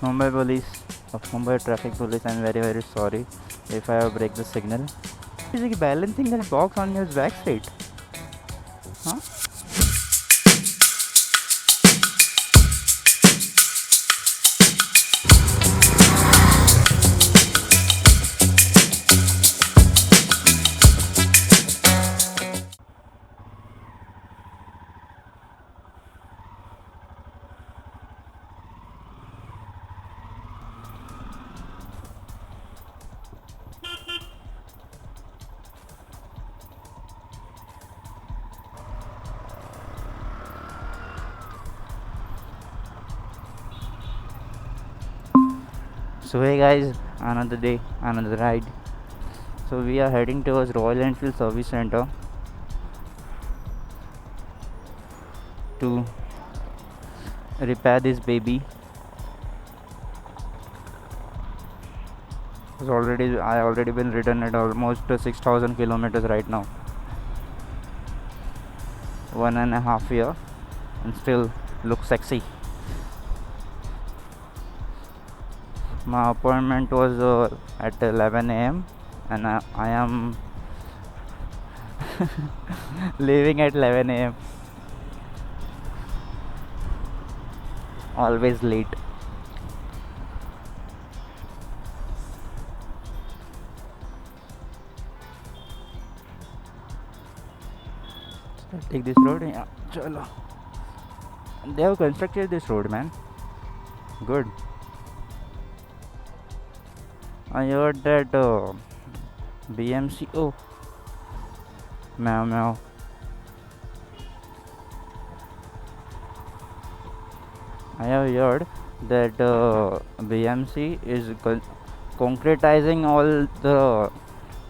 Mumbai police of Mumbai traffic police, I'm very sorry if I have break the signal. Is he balancing that box on his back seat? Huh? So hey guys, another day, another ride. So we are heading towards Royal Enfield Service Center to repair this baby. I already been ridden at almost 6,000 kilometers right now. 1.5 year and still look sexy. My appointment was at 11 a.m. and I am leaving at 11 a.m. Always late. Take this road. Yeah, chalo. They have constructed this road, man. Good. I heard that BMC. Oh, meow meow. I have heard that BMC is concretizing all the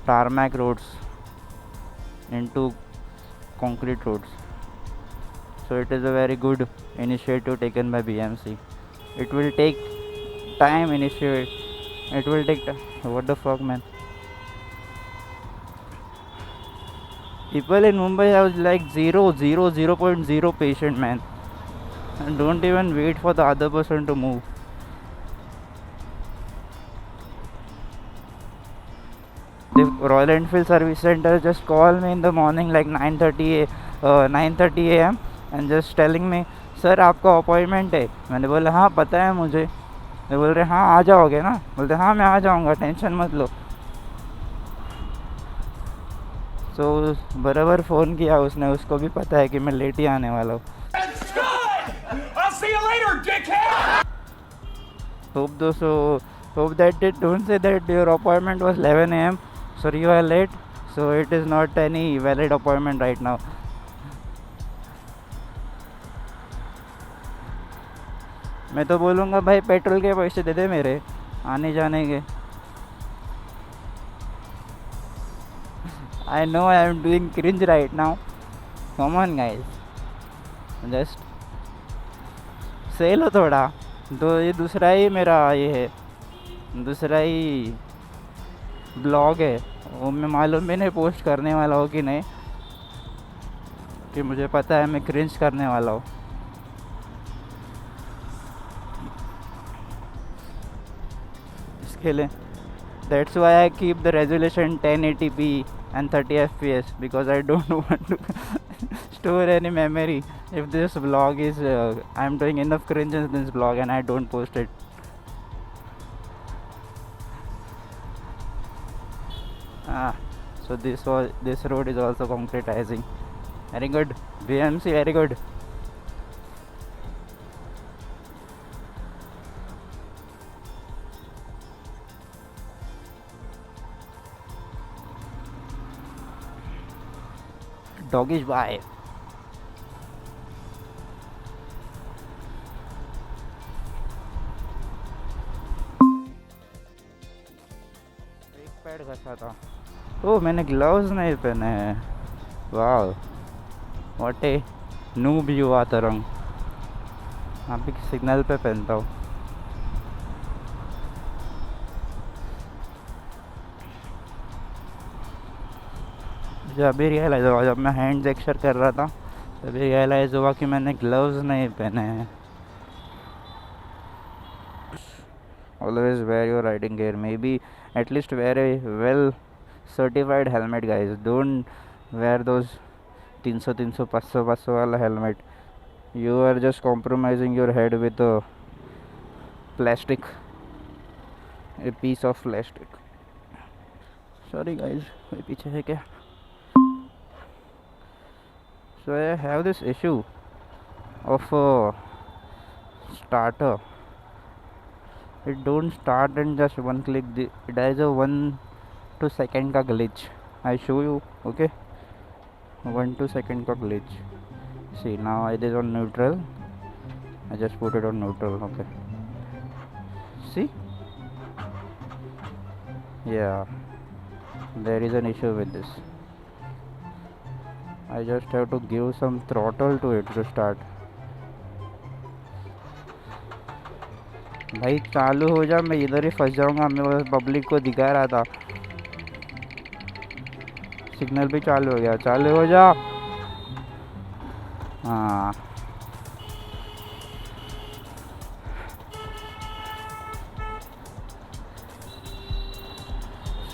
tarmac roads into concrete roads. So it is a very good initiative taken by BMC. It will take time initiate. It will take what the fuck, man. People in Mumbai have like 0.0 patient, man, and don't even wait for the other person to move. The Royal Enfield Service Center just call me in the morning like 9:30 a.m. and just telling me, sir आपका appointment है. मैंने बोला हाँ पता है मुझे. वो बोल रहे हाँ आ जाओगे ना. बोलते हाँ मैं आ जाऊँगा, टेंशन मत लो. तो बराबर फ़ोन किया उसने. उसको भी पता है कि मैं लेट ही आने वाला हूँ. Hope that they don't say that your appointment was 11 a.m. So you are late. So it is not any valid appointment right now. मैं तो बोलूँगा भाई पेट्रोल के पैसे दे दे मेरे आने जाने के. I know I am doing cringe right now. Come on guys, just say लो थोड़ा. तो ये दूसरा ही मेरा ये है, दूसरा ही ब्लॉग है. वो मैं मालूम भी नहीं पोस्ट करने वाला हूँ कि नहीं, कि मुझे पता है मैं क्रिंज करने वाला हूँ. इसके लिए that's why I keep the resolution 1080p and 30 fps because I don't want to store any memory. If this vlog is I'm doing enough cringe in this vlog and I don't post it. So this road is also concretizing. Very good, BMC, very good. Doggish bye. एक pad घसा था. ओ मैंने gloves नहीं पहने हैं. वाह, what A noob युवा तरंग. अभी सिग्नल पे पहनता हूँ. जब भी रियलाइज़ हुआ, जब मैं हैंड जेक्चर कर रहा था तभी रियलाइज़ हुआ कि मैंने ग्लव्स नहीं पहने हैं. always wear your riding gear. Maybe at least wear a well certified helmet, guys. Don't wear those 300 500 wala helmet. You are just compromising your head with a plastic, a piece of plastic. Sorry guys, मेरे पीछे है क्या? So I have this issue of starter. It don't start in just one click. There is a 1 2 second का glitch. I show you, okay? 1 2 second का glitch. See, now it is on neutral. I just put it on neutral, okay? See? Yeah, there is an issue with this. I just have to give some throttle to it to start. भाई चालू हो जा, मैं इधर ही फंस जाऊंगा. मैं बस पब्लिक को दिखा रहा था. सिग्नल भी चालू हो गया. चालू हो जा. हाँ,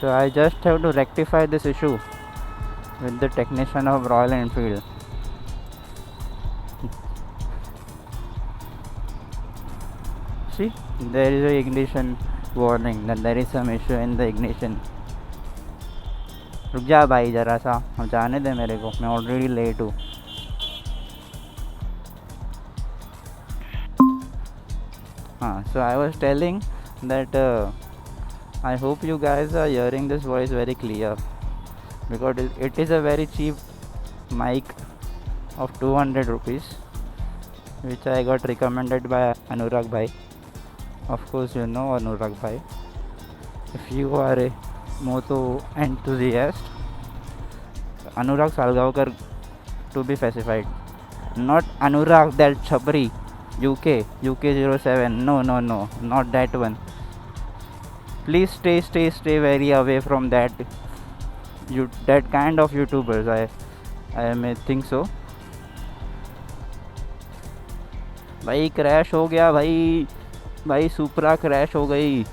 so I just have to rectify this issue with the technician of Royal Enfield. See, there is a ignition warning that there is some issue in the ignition. रुक जा भाई ज़रा सा, हम जाने दे मेरे को, मैं ऑलरेडी लेट हूँ. हाँ, so I was telling that I hope you guys are hearing this voice very clear, because it is a very cheap mic of 200 rupees, which I got recommended by Anurag bhai. Of course you know Anurag bhai. If you are a moto enthusiast, Anurag Salgaonkar to be specified, not Anurag that Chhabri UK 07. No, not that one. Please stay very away from that that kind of YouTubers. I may think so. भाई crash हो गया भाई सुपरा crash हो गई.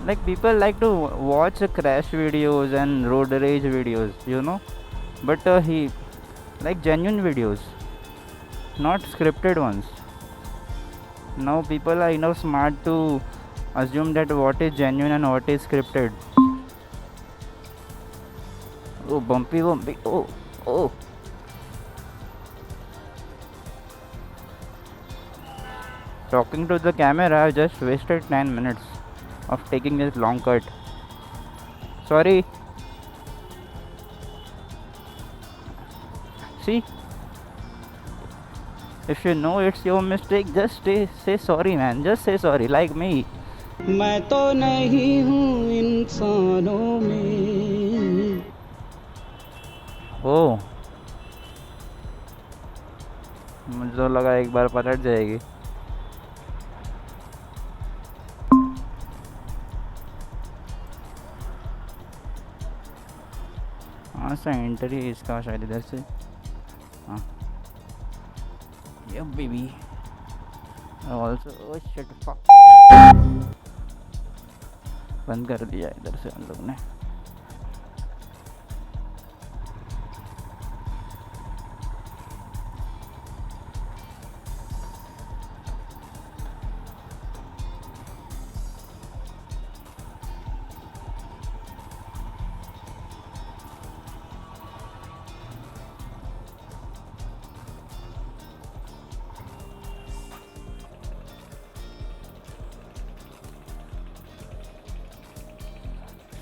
Like people like to watch crash videos and road rage videos, but he like genuine videos, not scripted ones. Now people are enough smart to assume that what is genuine and what is scripted. Oh, bumpy. Oh. Talking to the camera, I just wasted 10 minutes of taking this long cut. Sorry. See, if you know it's your mistake, just say sorry, man. Just say sorry, like me. मैं तो नहीं हूँ इंसानों में. ओ, मुझे तो लगा एक बार पलट जाएगी. हाँ सा एंट्री इसका शायद इधर से. हाँ, ये बेबी ऑल्सो शिट फक बंद कर दिया इधर से हम लोग ने.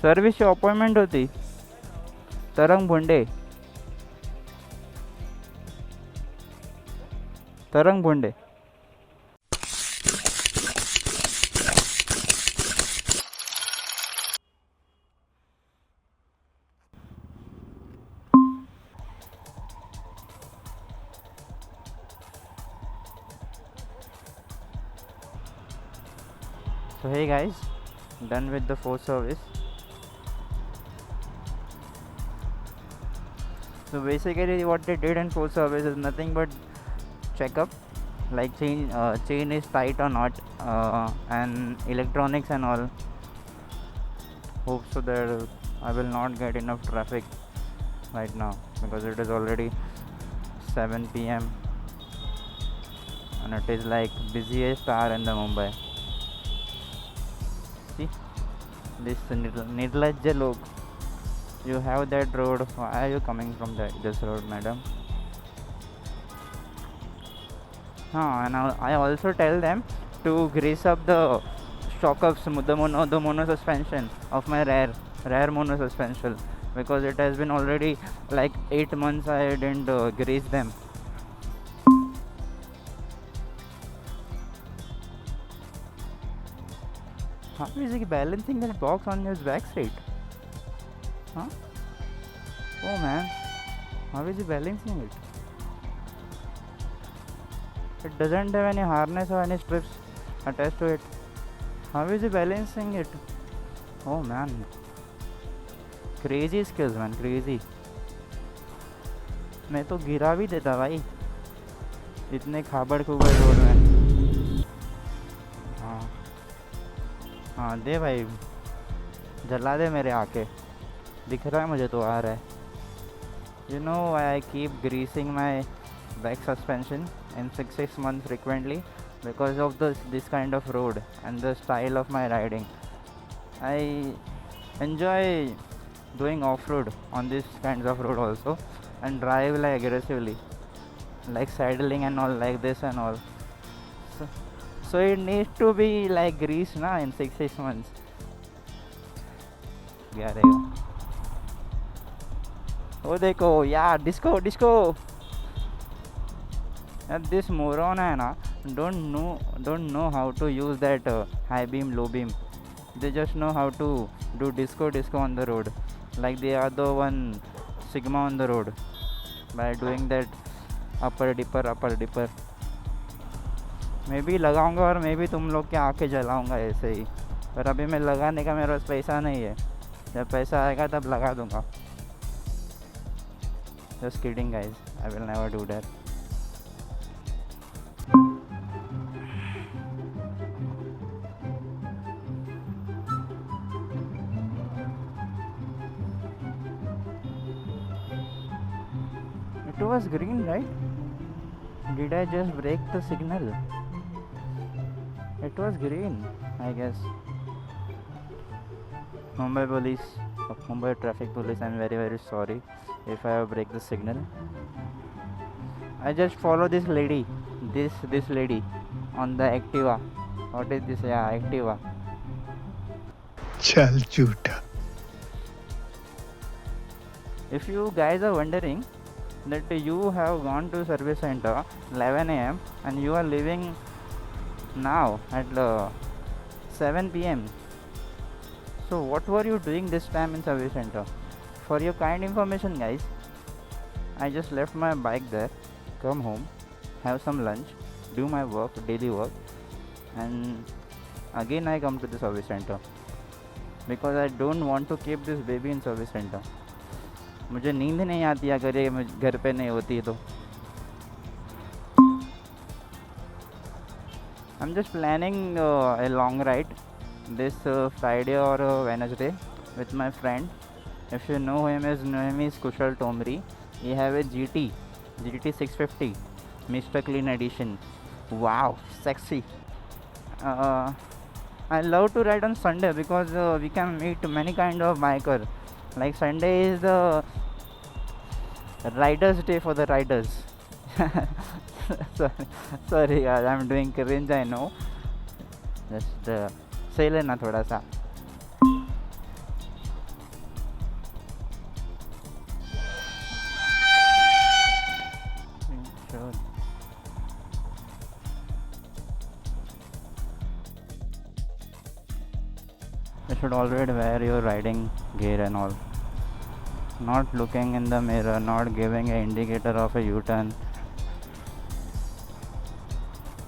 सर्विसची अपॉइंटमेंट होती. तरंग Bhonde. So hey guys, done with the fourth service. So basically what they did in full service is nothing but checkup, like chain is tight or not, and electronics and all. Hope so that I will not get enough traffic right now, because it is already 7 p.m. and it is like busiest hour in the Mumbai. See, this nirlajja log. You have that road. Why are you coming from this road, madam? And I also tell them to grease up the shock ups, the mono suspension of my rare mono suspension, because it has been already like 8 months I didn't grease them. How is he balancing that box on his back seat? Huh? Oh man, how is he balancing it? It doesn't have any harness or any strips attached to it. How is he balancing it? Oh man, crazy skills man, crazy. मैं तो गिरा भी देता भाई इतने खाबड़ खुबड़ road में. हाँ दे भाई, जला दे मेरे आके, दिख रहा है मुझे तो आ रहा है. You know why I keep greasing my back suspension in 6 months frequently? Because of this kind of road and the style of my riding. I enjoy doing off-road on these kinds of road also, and drive like aggressively, like saddling and all, like this and all. So it needs to be like grease na in 6 months. क्या रहेगा? वो देखो यार, disco. This moron है ना, don't know how to use that high beam, low beam. They just know how to do disco on the road, like they are the one sigma on the road by doing that upper dipper. मैं भी लगाऊंगा और मैं भी तुम लोग के आके जलाऊंगा ऐसे ही, पर अभी मैं लगाने का मेरे पास पैसा नहीं है. जब पैसा आएगा तब लगा दूंगा. Just kidding guys, I will never do that. It was green, right? Did I just break the signal? It was green, I guess. Mumbai police, Mumbai traffic police, I'm very sorry if I have break the signal. I just follow this lady on the Activa. What is this? Yeah, Activa. चल झूठा. If you guys are wondering that you have gone to service center 11 a.m. and you are leaving now at 7 p.m. So what were you doing this time in service center? For your kind information guys, I just left my bike there, come home, have some lunch, do my work, daily work, and again I come to the service center because I don't want to keep this baby in service center. मुझे नींद नहीं आती अगर ये घर पे नहीं होती तो. I'm just planning a long ride this Friday or Wednesday with my friend. If you know him, his name is Kushal Tomri. He have a GT 650 Mr. Clean edition. Wow, sexy. I love to ride on Sunday because we can meet many kind of biker. Like Sunday is the riders day for the riders. sorry guys, I'm doing cringe, I know. Just say लेना थोड़ा सा. Sure. You should always wear your riding gear and all. Not looking in the mirror, not giving an indicator of a U-turn.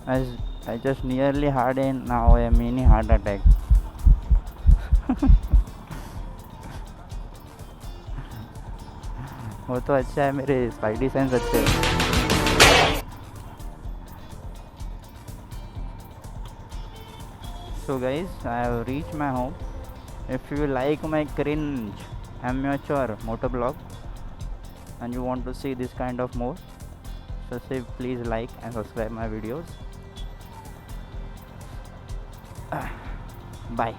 I just nearly had now a mini heart attack. वो तो अच्छा है, मेरे spidey sense अच्छे हैं. So guys, I have reached my home. If you like my cringe amateur motovlog and you want to see this kind of more, so say please like and subscribe my videos. Bye.